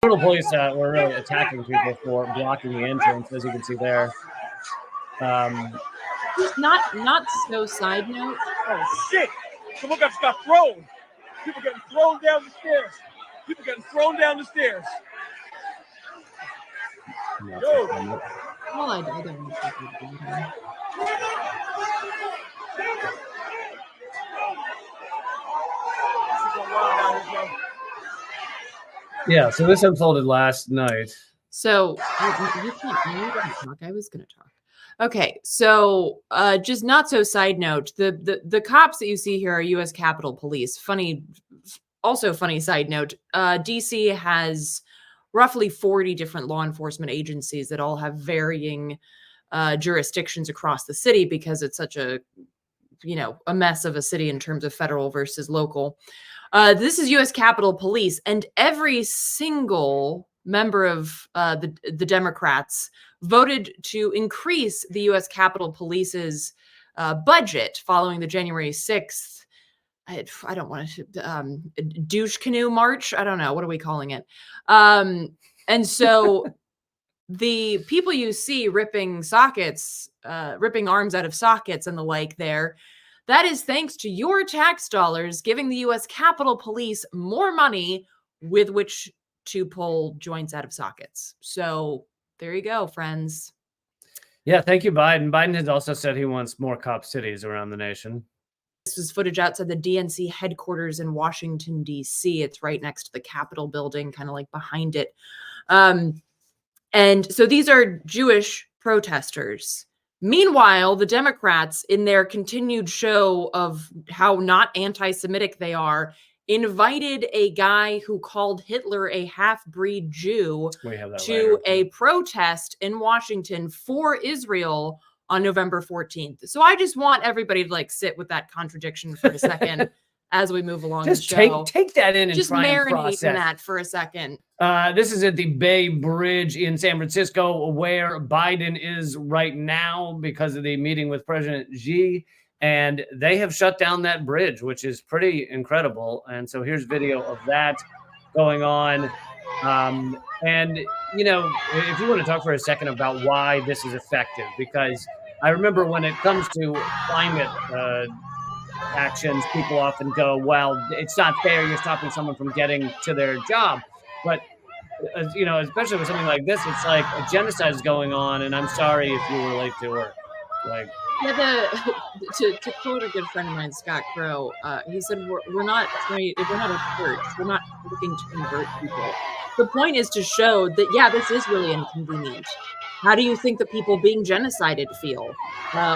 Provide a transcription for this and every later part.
Capitol Police were really attacking people for blocking the entrance, as you can see there. Not so side note. Oh shit! Someone got thrown. People getting thrown down the stairs. People getting thrown down the stairs. Yo. Well, I don't want to talk about that. Yeah, so this unfolded last night. So you can't talk. I was going to talk. Okay, so just not so side note. The cops that you see here are U.S. Capitol Police. Funny side note. DC has roughly 40 different law enforcement agencies that all have varying jurisdictions across the city because it's such a mess of a city in terms of federal versus local. This is U.S. Capitol Police, and every single member of the Democrats voted to increase the U.S. Capitol Police's budget following the January 6th. I don't want to douche canoe march. I don't know. What are we calling it? And so the people you see ripping arms out of sockets and the like there, that is thanks to your tax dollars giving the U.S. Capitol Police more money with which to pull joints out of sockets. So there you go, friends. Yeah, thank you, Biden. Biden has also said he wants more cop cities around the nation. This was footage outside the DNC headquarters in Washington, D.C. It's right next to the Capitol building, kind of like behind it. And so these are Jewish protesters. Meanwhile, the Democrats, in their continued show of how not anti-Semitic they are, invited a guy who called Hitler a half-breed Jew to a protest in Washington for Israel on November 14th. So I just want everybody to sit with that contradiction for a second as we move along the show. Take that in and just try and marinate process in that for a second. This is at the Bay Bridge in San Francisco, where Biden is right now because of the meeting with President Xi. And they have shut down that bridge, which is pretty incredible. And so here's video of that going on. And, if you want to talk for a second about why this is effective, because I remember when it comes to climate actions, people often go, well, it's not fair. You're stopping someone from getting to their job. But, especially with something like this, it's like a genocide is going on. And I'm sorry if you were late to work. To quote a good friend of mine, Scott Crow, he said, we're not a church. We're not looking to convert people. The point is to show that, yeah, this is really inconvenient. How do you think the people being genocided feel?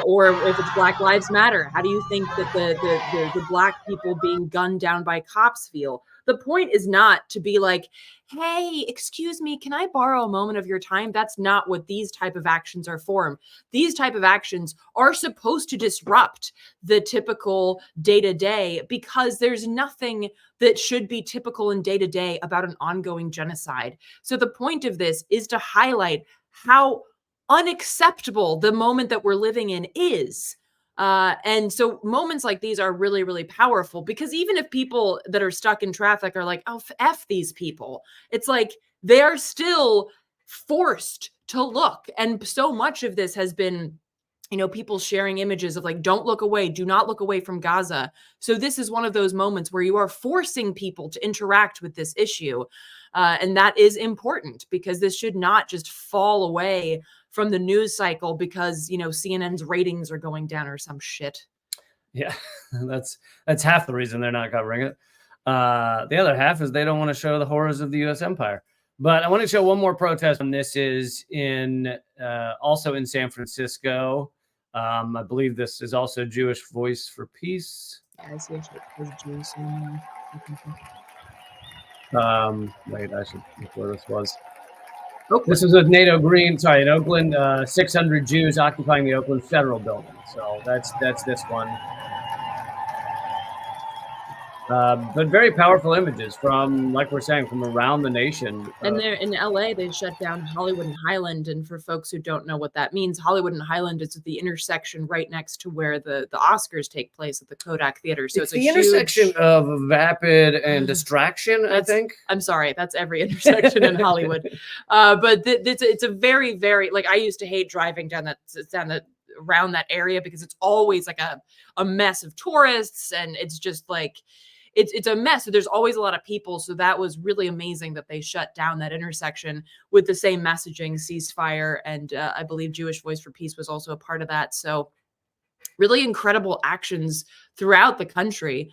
Or if it's Black Lives Matter, how do you think that the Black people being gunned down by cops feel? The point is not to be like, hey, excuse me, can I borrow a moment of your time? That's not what these type of actions are for. These type of actions are supposed to disrupt the typical day-to-day because there's nothing that should be typical in day-to-day about an ongoing genocide. So the point of this is to highlight how unacceptable the moment that we're living in is. And so moments like these are really, really powerful because even if people that are stuck in traffic are like, oh, F these people, it's like they are still forced to look. And so much of this has been, people sharing images of like, don't look away, do not look away from Gaza. So this is one of those moments where you are forcing people to interact with this issue. And that is important because this should not just fall away from the news cycle because, CNN's ratings are going down or some shit. Yeah, that's half the reason they're not covering it. The other half is they don't want to show the horrors of the U.S. empire. But I want to show one more protest, and this is also in San Francisco. I believe this is also Jewish Voice for Peace. Yeah, I see it was Jews. Wait, I should look where this was. This is with NATO Green, in Oakland, 600 Jews occupying the Oakland Federal Building. So that's this one. But very powerful images from, like we're saying, from around the nation. And they're in LA, they shut down Hollywood and Highland. And for folks who don't know what that means, Hollywood and Highland is at the intersection right next to where the Oscars take place at the Kodak Theater. So it's a the intersection of vapid and distraction, I think. I'm sorry, that's every intersection in Hollywood. But it's a very, very, like, I used to hate driving around that area because it's always like a mess of tourists, and it's just like it's a mess. So there's always a lot of people. So that was really amazing that they shut down that intersection with the same messaging, ceasefire, and I believe Jewish Voice for Peace was also a part of that. So really incredible actions throughout the country.